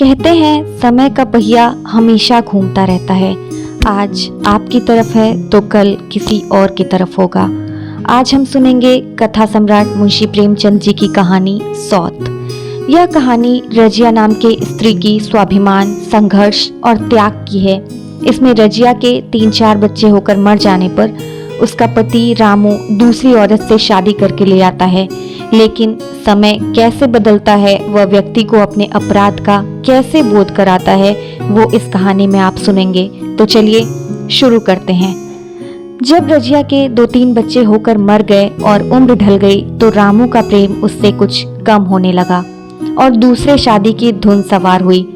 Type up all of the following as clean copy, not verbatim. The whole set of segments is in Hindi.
कहते हैं समय का पहिया हमेशा घूमता रहता है। आज आपकी तरफ है तो कल किसी और की तरफ होगा। आज हम सुनेंगे कथा सम्राट मुंशी प्रेमचंद जी की कहानी सौत। यह कहानी रजिया नाम के स्त्री की स्वाभिमान, संघर्ष और त्याग की है। इसमें रजिया के 3-4 बच्चे होकर मर जाने पर उसका पति रामू दूसरी औरत से शादी करके ले आता है, लेकिन समय कैसे बदलता है, वह व्यक्ति को अपने अपराध का कैसे बोध कराता है, वो इस कहानी में आप सुनेंगे। तो चलिए शुरू करते हैं। जब रजिया के 2-3 बच्चे होकर मर गए और उम्र ढल गई तो रामू का प्रेम उससे कुछ कम होने लगा और दूसरे शादी की धुन सवार हुई।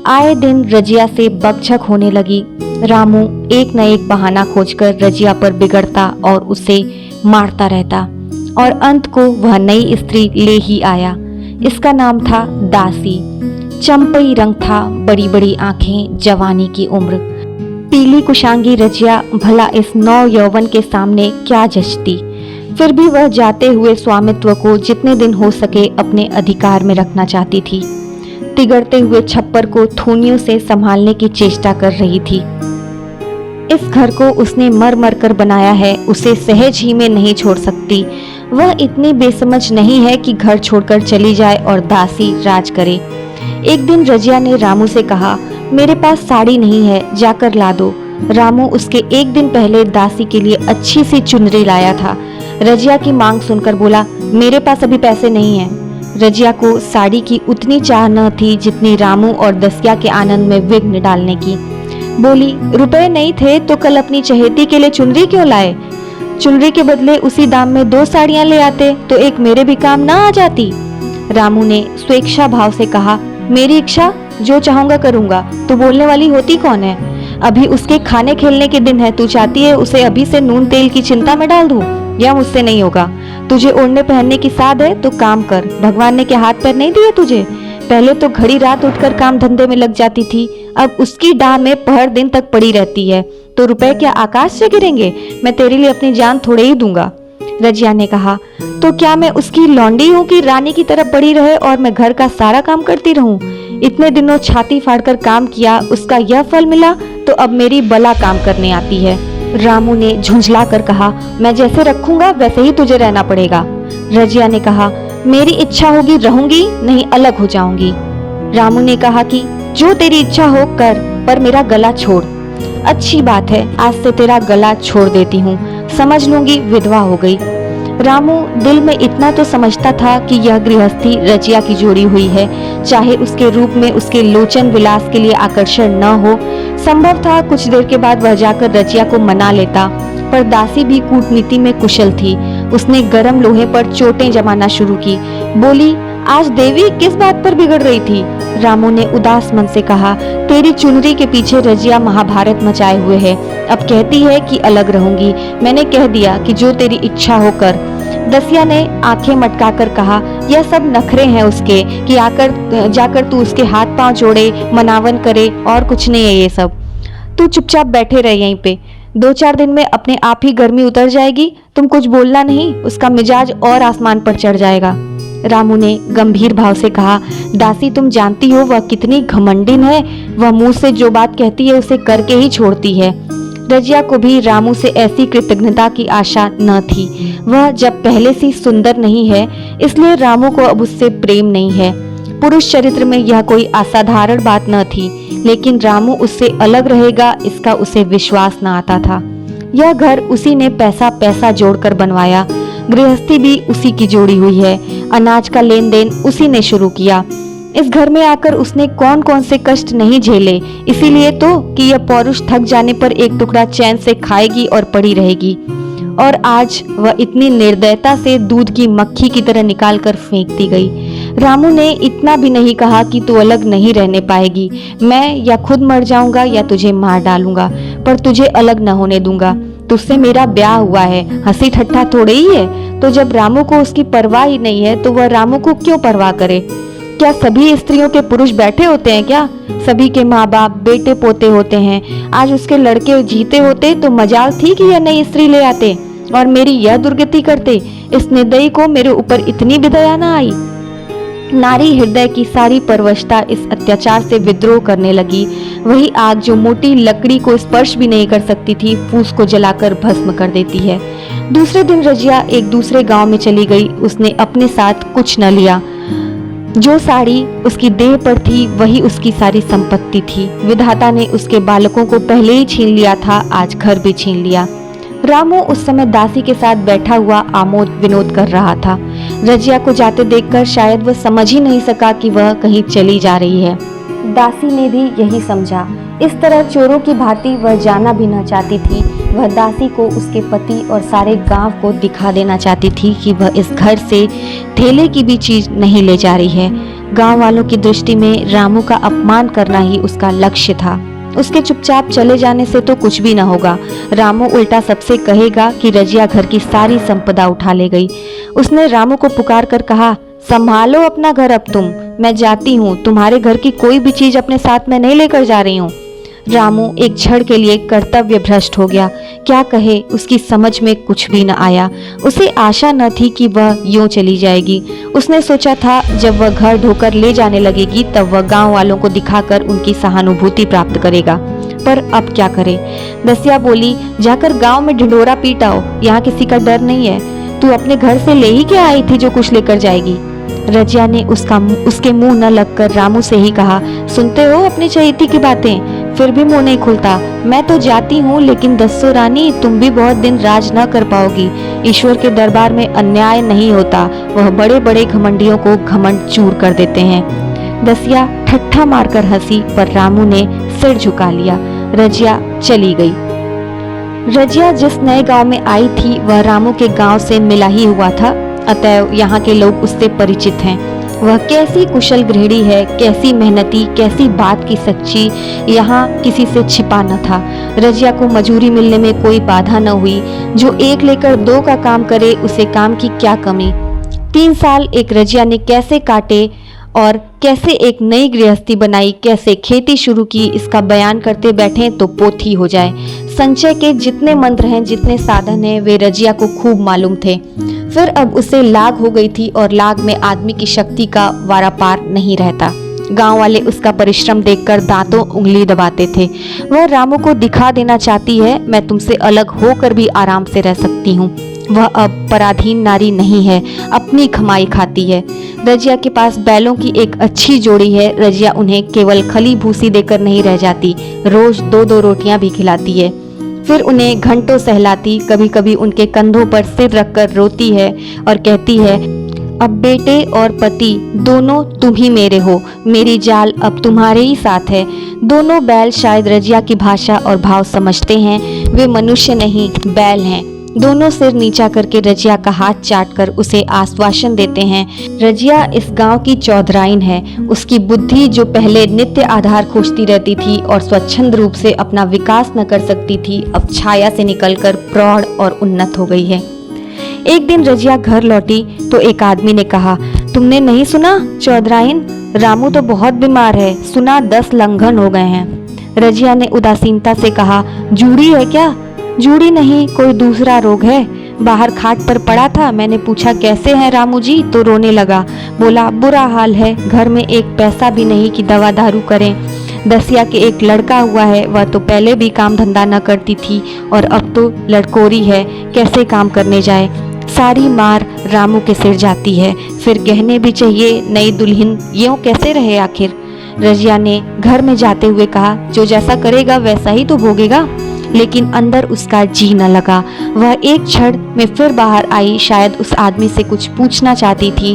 आए दिन रजिया से बकझक होने लगी। रामू एक न एक बहाना खोजकर रजिया पर बिगड़ता और उसे मारता रहता और अंत को वह नई स्त्री ले ही आया। इसका नाम था दासी। चंपई रंग था, बड़ी बड़ी आंखें, जवानी की उम्र। पीली कुशांगी रजिया भला इस नौ यौवन के सामने क्या जचती। फिर भी वह जाते हुए स्वामित्व को जितने दिन हो सके अपने अधिकार में रखना चाहती थी। तिगड़ते हुए छप्पर को थूनियों से संभालने की चेष्टा कर रही थी। इस घर को उसने मर मर कर बनाया है, उसे सहज ही में नहीं छोड़ सकती। वह इतनी बेसमझ नहीं है कि घर छोड़कर चली जाए और दासी राज करे। एक दिन रजिया ने रामू से कहा, मेरे पास साड़ी नहीं है, जाकर ला दो। रामू उसके एक दिन पहले दासी के लिए अच्छी सी चुनरी लाया था। रजिया की मांग सुनकर बोला, मेरे पास अभी पैसे नहीं है। रजिया को साड़ी की उतनी चाह न थी जितनी रामू और दसिया के आनंद में विघ्न डालने की। बोली, रुपए नहीं थे तो कल अपनी चहेती के लिए चुनरी क्यों लाए? चुनरी के बदले उसी दाम में 2 साड़ियां ले आते तो एक मेरे भी काम ना आ जाती। रामू ने स्वेच्छा भाव से कहा, मेरी इच्छा, जो चाहूंगा करूंगा। तू बोलने वाली होती कौन है? अभी उसके खाने खेलने के दिन है, तू चाहती है उसे अभी से नून तेल की चिंता में डाल दूं? यह मुझसे नहीं होगा। तुझे ओढ़ने पहनने की साध है तो काम कर। भगवान ने क्या हाथ पैर नहीं दिए तुझे? पहले तो घड़ी रात उठकर काम धंधे में लग जाती थी, अब उसकी डाह में पहर दिन तक पड़ी रहती है। तो रुपए क्या आकाश से गिरेंगे? मैं तेरे लिए अपनी जान थोड़े ही दूंगा। रजिया ने कहा, तो क्या मैं उसकी लौंडी हूँ कि रानी की तरह पड़ी रहे और मैं घर का सारा काम करती रहूं? इतने दिनों छाती फाड़कर काम किया, उसका यह फल मिला तो अब मेरी बला काम करने आती है। रामू ने झुंझला कर कहा, मैं जैसे रखूंगा वैसे ही तुझे रहना पड़ेगा। रजिया ने कहा, मेरी इच्छा होगी रहूंगी, नहीं अलग हो जाऊंगी। रामू ने कहा कि जो तेरी इच्छा हो कर, पर मेरा गला छोड़। अच्छी बात है, आज से तेरा गला छोड़ देती हूँ, समझ लूंगी विधवा हो गई। रामू दिल में इतना तो समझता था कि यह गृहस्थी रजिया की जोड़ी हुई है, चाहे उसके रूप में उसके लोचन विलास के लिए आकर्षण न हो। संभव था कुछ देर के बाद वह जाकर रजिया को मना लेता, पर दासी भी कूटनीति में कुशल थी। उसने गरम लोहे पर चोटें जमाना शुरू की। बोली, आज देवी किस बात पर बिगड़ रही थी? रामू ने उदास मन से कहा, तेरी चुनरी के पीछे रजिया महाभारत मचाए हुए है। अब कहती है कि अलग रहूंगी। मैंने कह दिया कि जो तेरी इच्छा हो कर। दसिया ने आंखें मटकाकर कहा, यह सब नखरे हैं उसके कि आकर जाकर तू उसके हाथ पांव जोड़े, मनावन करे, और कुछ नहीं है ये सब। तू चुपचाप बैठे रहे यहीं पे, 2-4 दिन में अपने आप ही गर्मी उतर जाएगी। तुम कुछ बोलना नहीं, उसका मिजाज और आसमान पर चढ़ जाएगा। रामू ने गंभीर भाव से कहा, दासी तुम जानती हो वह कितनी घमंडिन है। वह मुंह से जो बात कहती है उसे करके ही छोड़ती है। रजिया को भी रामू से ऐसी कृतज्ञता की आशा न थी। वह जब पहले से सुंदर नहीं है, इसलिए रामू को अब उससे प्रेम नहीं है। पुरुष चरित्र में यह कोई असाधारण बात न थी, लेकिन रामू उससे अलग रहेगा इसका उसे विश्वास न आता था। यह घर उसी ने पैसा पैसा जोड़कर बनवाया। गृहस्थी भी उसी की जोड़ी हुई है। अनाज का लेन देन उसी ने शुरू किया। इस घर में आकर उसने कौन कौन से कष्ट नहीं झेले, इसीलिए तो कि यह पौरुष थक जाने पर एक टुकड़ा चैन से खाएगी और पड़ी रहेगी। और आज वह इतनी निर्दयता से दूध की मक्खी की तरह निकाल कर फेंक दी गई। रामू ने इतना भी नहीं कहा कि तू अलग नहीं रहने पाएगी, मैं या खुद मर जाऊंगा या तुझे मार डालूंगा, पर तुझे अलग न होने दूंगा। तुझसे मेरा ब्याह हुआ है, हंसी ठट्ठा थोड़े ही है। तो जब रामू को उसकी परवाह ही नहीं है तो वह रामू को क्यों परवाह करे? क्या सभी स्त्रियों के पुरुष बैठे होते हैं क्या? सभी के माँ बाप बेटे पोते होते हैं। आज उसके लड़के जीते होते तो मजाल थी कि यह नई स्त्री ले आते और मेरी यह दुर्गति करते। इस निर्दयी को मेरे ऊपर इतनी भी दया न आई। नारी हृदय की सारी परवशता इस अत्याचार से विद्रोह करने लगी। वही आग जो मोटी लकड़ी को स्पर्श भी नहीं कर सकती थी, फूस को जलाकर भस्म कर देती है। दूसरे दिन रजिया एक दूसरे गांव में चली गई। उसने अपने साथ कुछ न लिया। जो साड़ी उसकी देह पर थी वही उसकी सारी संपत्ति थी। विधाता ने उसके बालकों को पहले ही छीन लिया था, आज घर भी छीन लिया। रामू उस समय दासी के साथ बैठा हुआ आमोद विनोद कर रहा था। रजिया को जाते देखकर शायद वह समझ ही नहीं सका कि वह कहीं चली जा रही है। दासी ने भी यही समझा। इस तरह चोरों की भांति वह जाना भी न चाहती थी। वह दासी को उसके पति और सारे गांव को दिखा देना चाहती थी कि वह इस घर से थैले की भी चीज नहीं ले जा रही है। गांव वालों की दृष्टि में रामू का अपमान करना ही उसका लक्ष्य था। उसके चुपचाप चले जाने से तो कुछ भी न होगा। रामू उल्टा सबसे कहेगा कि रजिया घर की सारी संपदा उठा ले गई। उसने रामू को पुकार कर कहा, संभालो अपना घर अब तुम, मैं जाती हूँ। तुम्हारे घर की कोई भी चीज अपने साथ में नहीं लेकर जा रही हूँ। रामू एक क्षण के लिए कर्तव्य भ्रष्ट हो गया। क्या कहे, उसकी समझ में कुछ भी न आया। उसे आशा न थी कि वह यूं चली जाएगी। उसने सोचा था जब वह घर ढोकर ले जाने लगेगी तब वह गांव वालों को दिखाकर उनकी सहानुभूति प्राप्त करेगा, पर अब क्या करे। दसिया बोली, जाकर गांव में ढिंढोरा पीट आओ, यहाँ किसी का डर नहीं है। तू अपने घर से ले ही क्या आई थी जो कुछ लेकर जाएगी। रजिया ने उसके मुंह न लगकर रामू से ही कहा, सुनते हो अपनी चहेती की बातें, फिर भी मुंह नहीं खुलता। मैं तो जाती हूँ, लेकिन दस्सो रानी, तुम भी बहुत दिन राज न कर पाओगी। ईश्वर के दरबार में अन्याय नहीं होता, वह बड़े बड़े घमंडियों को घमंड चूर कर देते हैं। दसिया ठट्ठा मारकर हंसी, पर रामू ने सिर झुका लिया। रजिया चली गई। रजिया जिस नए गांव में आई थी वह रामू के गांव से मिला ही हुआ था, अतएव यहाँ के लोग उससे परिचित हैं। वह कैसी कुशल गृहिणी है, कैसी मेहनती, कैसी बात की सच्ची, यहाँ किसी से छिपा न था। रजिया को मजूरी मिलने में कोई बाधा न हुई। जो एक लेकर दो का काम करे, उसे काम की क्या कमी। 3 साल एक रजिया ने कैसे काटे और कैसे एक नई गृहस्थी बनाई, कैसे खेती शुरू की, इसका बयान करते बैठे तो पोथी हो जाए। संचय के जितने मंत्र हैं, जितने साधन हैं, वे रजिया को खूब मालूम थे। फिर अब उसे लाग हो गई थी और लाग में आदमी की शक्ति का वारापार नहीं रहता। गांव वाले उसका परिश्रम देखकर दांतों उंगली दबाते थे। वह रामू को दिखा देना चाहती है, मैं तुमसे अलग होकर भी आराम से रह सकती हूँ। वह अब पराधीन नारी नहीं है, अपनी कमाई खाती है। रजिया के पास बैलों की एक अच्छी जोड़ी है। रजिया उन्हें केवल खली भूसी देकर नहीं रह जाती, रोज 2-2 रोटियां भी खिलाती है। फिर उन्हें घंटों सहलाती, कभी कभी उनके कंधों पर सिर रखकर रोती है और कहती है, अब बेटे और पति दोनों तुम ही मेरे हो, मेरी जाल अब तुम्हारे ही साथ है। दोनों बैल शायद रजिया की भाषा और भाव समझते हैं। वे मनुष्य नहीं, बैल हैं। दोनों सिर नीचा करके रजिया का हाथ चाटकर उसे आश्वासन देते हैं। रजिया इस गांव की चौधराइन है। उसकी बुद्धि जो पहले नित्य आधार खोजती रहती थी और स्वच्छंद रूप से अपना विकास न कर सकती थी, अब छाया से निकलकर प्रौढ़ और उन्नत हो गई है। एक दिन रजिया घर लौटी तो एक आदमी ने कहा, तुमने नहीं सुना चौधराइन, रामू तो बहुत बीमार है, सुना 10 लंघन हो गए हैं। रजिया ने उदासीनता से कहा, जूड़ी है क्या? जूड़ी नहीं, कोई दूसरा रोग है। बाहर खाट पर पड़ा था, मैंने पूछा कैसे हैं रामू जी, तो रोने लगा। बोला बुरा हाल है, घर में एक पैसा भी नहीं कि दवा दारू करें। दसिया के एक लड़का हुआ है, वह तो पहले भी काम धंधा न करती थी और अब तो लड़कोरी है, कैसे काम करने जाए। सारी मार रामू के सिर जाती है। फिर गहने भी चाहिए, नई दुल्हन, यूं कैसे रहे आखिर। रजिया ने घर में जाते हुए कहा, जो जैसा करेगा वैसा ही तो भोगेगा। लेकिन अंदर उसका जी न लगा। वह एक क्षण में फिर बाहर आई, शायद उस आदमी से कुछ पूछना चाहती थी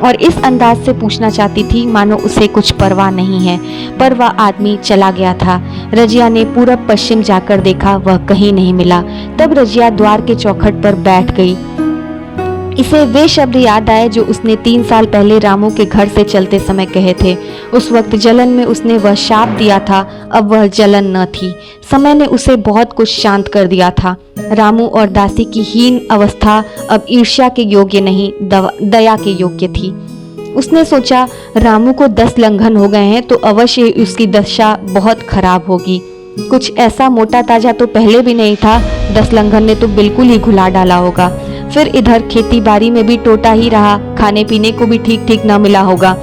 और इस अंदाज से पूछना चाहती थी मानो उसे कुछ परवाह नहीं है, पर वह आदमी चला गया था। रजिया ने पूरब पश्चिम जाकर देखा, वह कहीं नहीं मिला। तब रजिया द्वार के चौखट पर बैठ गई। इसे वे शब्द याद आए जो उसने 3 साल पहले रामू के घर से चलते समय कहे थे। उस वक्त जलन में उसने वह शाप दिया था, अब वह जलन न थी। समय ने उसे बहुत कुछ शांत कर दिया था। रामू और दासी की हीन अवस्था अब ईर्ष्या के योग्य नहीं, दया के योग्य थी। उसने सोचा, रामू को 10 लंघन हो गए हैं तो अवश्य उसकी दशा बहुत खराब होगी। कुछ ऐसा मोटा ताजा तो पहले भी नहीं था, 10 लंघन ने तो बिल्कुल ही घुला डाला होगा। फिर इधर खेती बाड़ी में भी टोटा ही रहा, खाने पीने को भी ठीक ठीक न मिला होगा।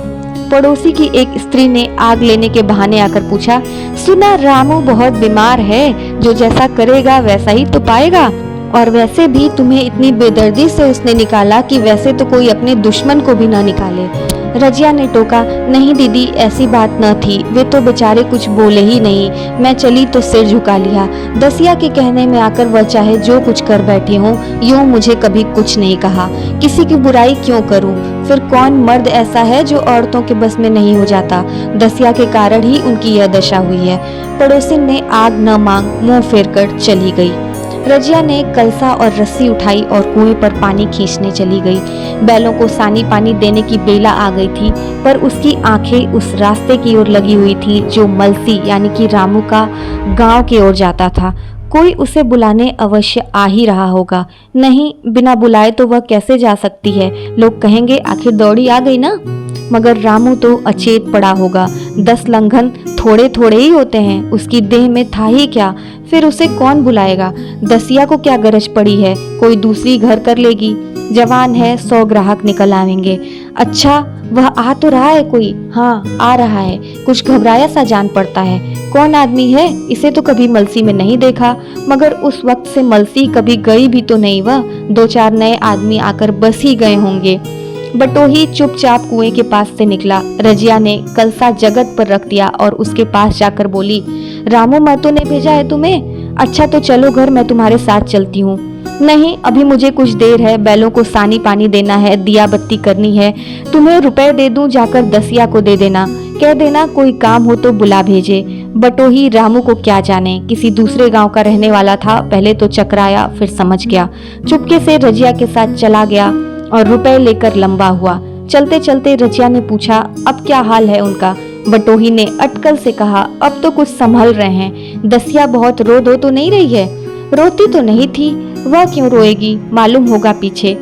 पड़ोसी की एक स्त्री ने आग लेने के बहाने आकर पूछा, सुना रामू बहुत बीमार है, जो जैसा करेगा वैसा ही तो पाएगा, और वैसे भी तुम्हें इतनी बेदर्दी से उसने निकाला कि वैसे तो कोई अपने दुश्मन को भी ना निकाले। रजिया ने टोका, नहीं दीदी, ऐसी बात न थी, वे तो बेचारे कुछ बोले ही नहीं, मैं चली तो सिर झुका लिया। दसिया के कहने में आकर वह चाहे जो कुछ कर बैठे हों, यूं मुझे कभी कुछ नहीं कहा। किसी की बुराई क्यों करूं? फिर कौन मर्द ऐसा है जो औरतों के बस में नहीं हो जाता? दसिया के कारण ही उनकी यह दशा हुई है। पड़ोसिन ने आग न मांग मुंह फेर कर चली गई। रजिया ने कलसा और रस्सी उठाई और कुएं पर पानी खींचने चली गई। बैलों को सानी पानी देने की बेला आ गई थी, पर उसकी आंखें उस रास्ते की ओर लगी हुई थी जो मलसी यानी कि रामू का गांव की ओर जाता था। कोई उसे बुलाने अवश्य आ ही रहा होगा। नहीं, बिना बुलाए तो वह कैसे जा सकती है? लोग कहेंगे आखिर दौड़ी आ गई ना। मगर रामू तो अचेत पड़ा होगा। 10 लंघन थोड़े थोड़े ही होते हैं, उसकी देह में था ही क्या? फिर उसे कौन बुलाएगा? दसिया को क्या गरज पड़ी है? कोई दूसरी घर कर लेगी। जवान है, 100 ग्राहक निकल आएंगे। अच्छा, वह आ तो रहा है कोई? हाँ, आ रहा है। कुछ घबराया सा जान पड़ता है। कौन आदमी है? इसे तो कभी मलसी में नहीं देखा, मगर उस वक्त से मलसी कभी गई भी तो नहीं। वह 2-4 नए आदमी आकर बस ही गए होंगे। बटोही चुपचाप कुएं के पास से निकला। रजिया ने कलसा जगत पर रख दिया और उसके पास जाकर बोली, रामू महतो ने भेजा है तुम्हें? अच्छा तो चलो घर, मैं तुम्हारे साथ चलती हूँ। नहीं, अभी मुझे कुछ देर है, बैलों को सानी पानी देना है, दिया बत्ती करनी है। तुम्हें रुपए दे दूं, जाकर दसिया को दे देना, कह देना कोई काम हो तो बुला भेजे। बटोही रामू को क्या जाने, किसी दूसरे गांव का रहने वाला था। पहले तो चकराया, फिर समझ गया। चुपके से रजिया के साथ चला गया और रुपए लेकर लंबा हुआ। चलते चलते रजिया ने पूछा, अब क्या हाल है उनका? बटोही ने अटकल से कहा, अब तो कुछ संभल रहे हैं। दसिया बहुत रो धो तो नहीं रही है? रोती तो नहीं थी, वह क्यों रोएगी, मालूम होगा पीछे।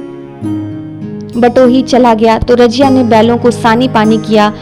बटोही चला गया तो रजिया ने बैलों को सानी पानी किया,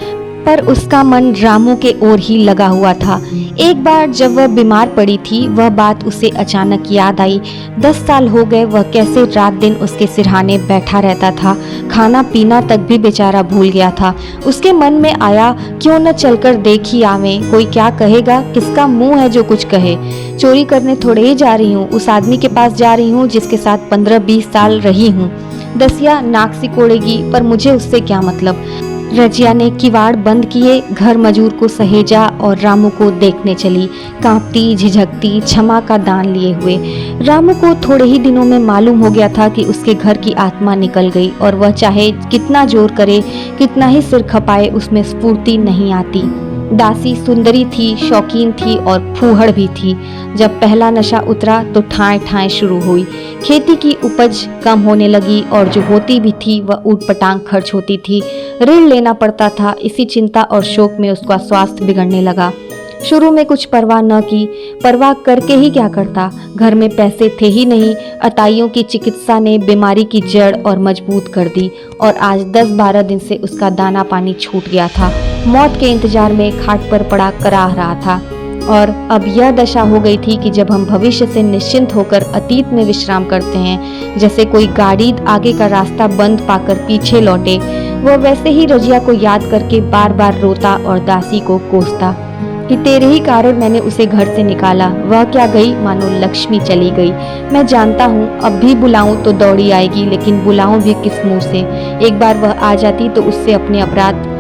पर उसका मन रामू के ओर ही लगा हुआ था। एक बार जब वह बीमार पड़ी थी, वह बात उसे अचानक याद आई। 10 साल हो गए वह कैसे रात दिन उसके सिरहाने बैठा रहता था। खाना पीना तक भी बेचारा भूल गया था। उसके मन में आया, क्यों न चलकर देख ही आवे, कोई क्या कहेगा, किसका मुंह है जो कुछ कहे। चोरी करने थोड़े ही जा रही हूँ, उस आदमी के पास जा रही हूँ जिसके साथ 15-20 साल रही हूँ। दसिया नाक सिकोड़ेगी, पर मुझे उससे क्या मतलब। रजिया ने किवाड़ बंद किए, घर मजूर को सहेजा और रामू को देखने चली, कांपती झिझकती, क्षमा का दान लिए हुए। रामू को थोड़े ही दिनों में मालूम हो गया था कि उसके घर की आत्मा निकल गई, और वह चाहे कितना जोर करे, कितना ही सिर खपाए, उसमें स्फूर्ति नहीं आती। दासी सुंदरी थी, शौकीन थी और फूहड़ भी थी। जब पहला नशा उतरा तो ठाएं ठाएं शुरू हुई। खेती की उपज कम होने लगी और जो होती भी थी वह ऊटपटांग खर्च होती थी। ऋण लेना पड़ता था। इसी चिंता और शोक में उसका स्वास्थ्य बिगड़ने लगा। शुरू में कुछ परवाह न की, परवाह करके ही क्या करता, घर में पैसे थे ही नहीं। अताइयों की चिकित्सा ने बीमारी की जड़ और मजबूत कर दी, और आज 10-12 दिन से उसका दाना पानी छूट गया था। मौत के इंतजार में खाट पर पड़ा कराह रहा था। और अब यह दशा हो गई थी कि जब हम भविष्य से निश्चिंत होकर अतीत में विश्राम करते हैं, जैसे कोई गाड़ी आगे का रास्ता बंद पाकर पीछे लौटे, वह वैसे ही रजिया को याद करके बार बार रोता और दासी को कोसता कि तेरे ही कारण मैंने उसे घर से निकाला। वह क्या गई, मानो लक्ष्मी चली गई। मैं जानता हूँ अब भी बुलाऊं तो दौड़ी आएगी, लेकिन बुलाऊं भी किस मुंह से। एक बार वह आ जाती तो उससे अपने अपराध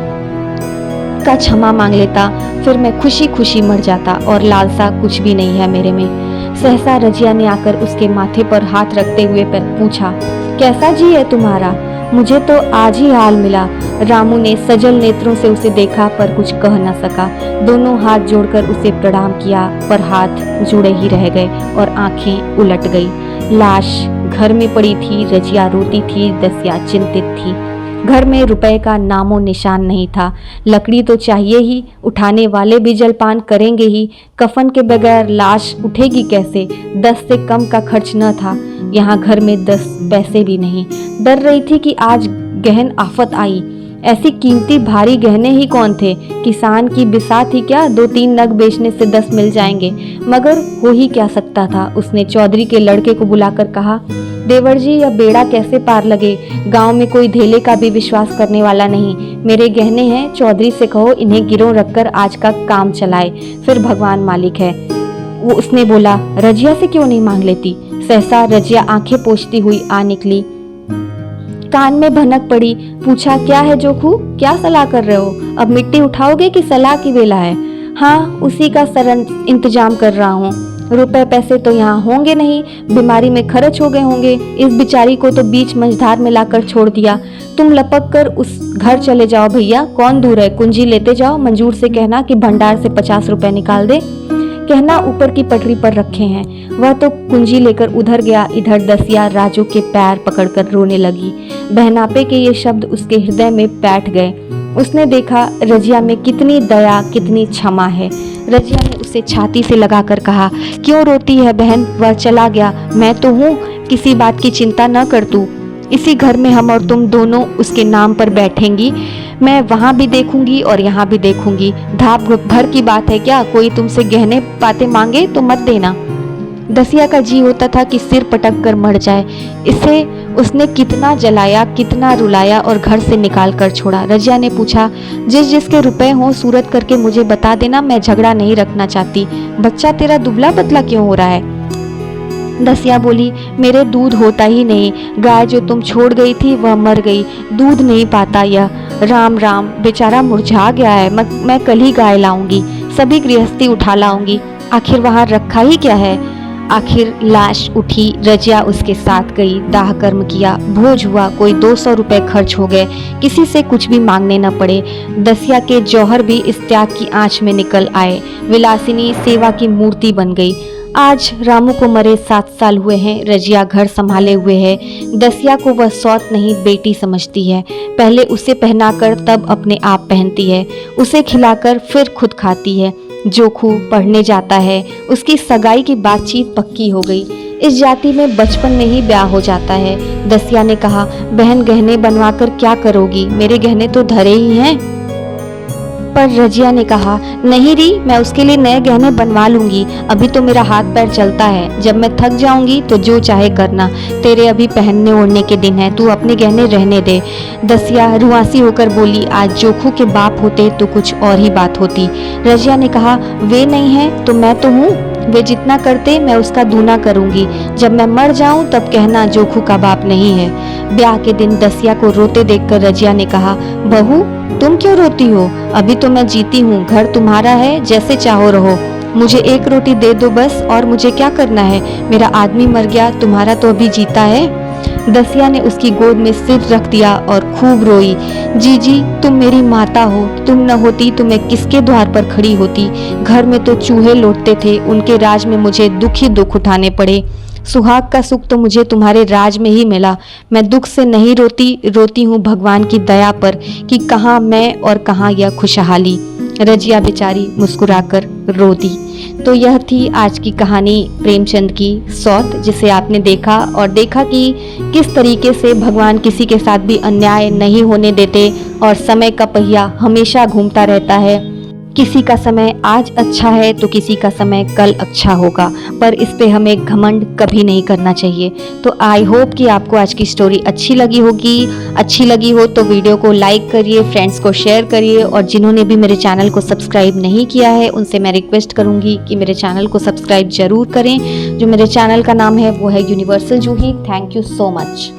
का क्षमा मांग लेता, फिर मैं खुशी खुशी मर जाता, और लालसा कुछ भी नहीं है मेरे में। सहसा रजिया ने आकर उसके माथे पर हाथ रखते हुए पूछा, कैसा जी है तुम्हारा? मुझे तो आज ही हाल मिला। रामू ने सजल नेत्रों से उसे देखा पर कुछ कह न सका। दोनों हाथ जोड़कर उसे प्रणाम किया, पर हाथ जुड़े ही रह गए और आंखें उलट गई। लाश घर में पड़ी थी। रजिया रोती थी, दसिया चिंतित थी। घर में रुपए का नामो निशान नहीं था। लकड़ी तो चाहिए ही, उठाने वाले भी जलपान करेंगे ही। कफन के बगैर लाश उठेगी कैसे? 10 से कम का खर्च न था। यहाँ घर में 10 पैसे भी नहीं। डर रही थी कि आज गहन आफत आई। ऐसी कीमती भारी गहने ही कौन थे, किसान की बिसात ही क्या 2-3 नग बेचने से 10 मिल जाएंगे। मगर हो ही क्या सकता था। उसने चौधरी के लड़के को बुलाकर कहा, देवर जी यह बेड़ा कैसे पार लगे, गांव में कोई धेले का भी विश्वास करने वाला नहीं। मेरे गहने हैं, चौधरी से कहो इन्हें गिरों रखकर आज का काम चलाए, फिर भगवान मालिक है। वो उसने बोला, रजिया से क्यों नहीं मांग लेती। सहसा रजिया आंखें पोंछती हुई आ निकली, कान में भनक पड़ी। पूछा, क्या है जोखू, क्या सलाह कर रहे हो? अब मिट्टी उठाओगे कि सलाह की वेला है? हाँ, उसी का सरन इंतजाम कर रहा हूँ। रुपए पैसे तो यहाँ होंगे नहीं, बीमारी में खर्च हो गए होंगे। इस बिचारी को तो बीच मंझधार में लाकर छोड़ दिया। तुम लपक कर उस घर चले जाओ भैया, कौन दूर है, कुंजी लेते जाओ। मंजूर से कहना कि भंडार से 50 रुपए निकाल दे। कहना ऊपर की पटरी पर रखे हैं। वह तो कुंजी लेकर उधर गया। इधर दसिया राजू के पैर पकड़कर रोने लगी। बहनापे के ये शब्द उसके हृदय में बैठ गए। उसने देखा रजिया में कितनी दया, कितनी क्षमा है। रजिया ने उसे छाती से लगाकर कहा, क्यों रोती है बहन, वह चला गया, मैं तो हूँ, किसी बात की चिंता न कर तू। इसी घर में हम और तुम दोनों उसके नाम पर बैठेंगी। मैं वहाँ भी देखूंगी और यहाँ भी देखूंगी। धाप भर की बात है क्या, कोई तुमसे गहने पाते मांगे तो मत देना। दसिया का जी होता था कि सिर पटक कर मर जाए। इसे उसने कितना जलाया, कितना रुलाया और घर से निकाल कर छोड़ा। रजिया ने पूछा, जिस जिसके रुपए हो सूरत करके मुझे बता देना, मैं झगड़ा नहीं रखना चाहती। बच्चा तेरा दुबला पतला क्यों हो रहा है? दसिया बोली, मेरे दूध होता ही नहीं। गाय जो तुम छोड़ गई थी वह मर गई, दूध नहीं पाता यह। राम राम, बेचारा मुरझा गया है। मैं कल ही गाय लाऊंगी, सभी गृहस्थी उठा लाऊंगी। आखिर वहां रखा ही क्या है? आखिर लाश उठी, रजिया उसके साथ गई, दाह कर्म किया, भोज हुआ, कोई 200 रुपए खर्च हो गए, किसी से कुछ भी मांगने न पड़े। दसिया के जौहर भी इस त्याग की आंच में निकल आए। विलासिनी सेवा की मूर्ति बन गई। आज रामू को मरे 7 साल हुए हैं। रजिया घर संभाले हुए है। दसिया को वह सौत नहीं बेटी समझती है। पहले उसे पहनाकर तब अपने आप पहनती है, उसे खिलाकर फिर खुद खाती है। जोखू पढ़ने जाता है, उसकी सगाई की बातचीत पक्की हो गई। इस जाति में बचपन में ही ब्याह हो जाता है। दसिया ने कहा, बहन गहने बनवाकर क्या करोगी, मेरे गहने तो धरे ही हैं। पर रजिया ने कहा, नहीं री, मैं उसके लिए नए गहने बनवा लूंगी। अभी तो मेरा हाथ पैर चलता है, जब मैं थक जाऊंगी तो जो चाहे करना। तेरे अभी पहनने ओढ़ने के दिन है, तू अपने गहने रहने दे। दसिया रुआसी होकर बोली, आज जोखू के बाप होते तो कुछ और ही बात होती। रजिया ने कहा, वे नहीं है तो मैं तो हूँ, वे जितना करते मैं उसका दूना करूंगी। जब मैं मर जाऊं तब कहना जोखू का बाप नहीं है। ब्याह के दिन दसिया को रोते देखकर रजिया ने कहा, बहू तुम क्यों रोती हो? अभी तो मैं जीती हूँ, घर तुम्हारा है, जैसे चाहो रहो। मुझे एक रोटी दे दो बस, और मुझे क्या करना है? मेरा आदमी मर गया, तुम्हारा तो अभी जीता है। दसिया ने उसकी गोद में सिर रख दिया और खूब रोई। जीजी तुम मेरी माता हो, तुम न होती तो मैं किसके द्वार पर खड़ी होती? घर में तो चूहे लौटते थे, उनके राज में मुझे दुख ही दुख उठाने पड़े। सुहाग का सुख तो मुझे तुम्हारे राज में ही मिला। मैं दुख से नहीं रोती, रोती हूँ भगवान की दया पर कि कहाँ मैं और कहाँ यह खुशहाली। रजिया बेचारी मुस्कुराकर रो दी। तो यह थी आज की कहानी प्रेमचंद की सौत, जिसे आपने देखा और देखा कि किस तरीके से भगवान किसी के साथ भी अन्याय नहीं होने देते और समय का पहिया हमेशा घूमता रहता है। किसी का समय आज अच्छा है तो किसी का समय कल अच्छा होगा, पर इस पे हमें घमंड कभी नहीं करना चाहिए। तो आई होप कि आपको आज की स्टोरी अच्छी लगी होगी। अच्छी लगी हो तो वीडियो को लाइक करिए, फ्रेंड्स को शेयर करिए, और जिन्होंने भी मेरे चैनल को सब्सक्राइब नहीं किया है उनसे मैं रिक्वेस्ट करूंगी कि मेरे चैनल को सब्सक्राइब जरूर करें। जो मेरे चैनल का नाम है वो है universal Juhi. Thank you so much.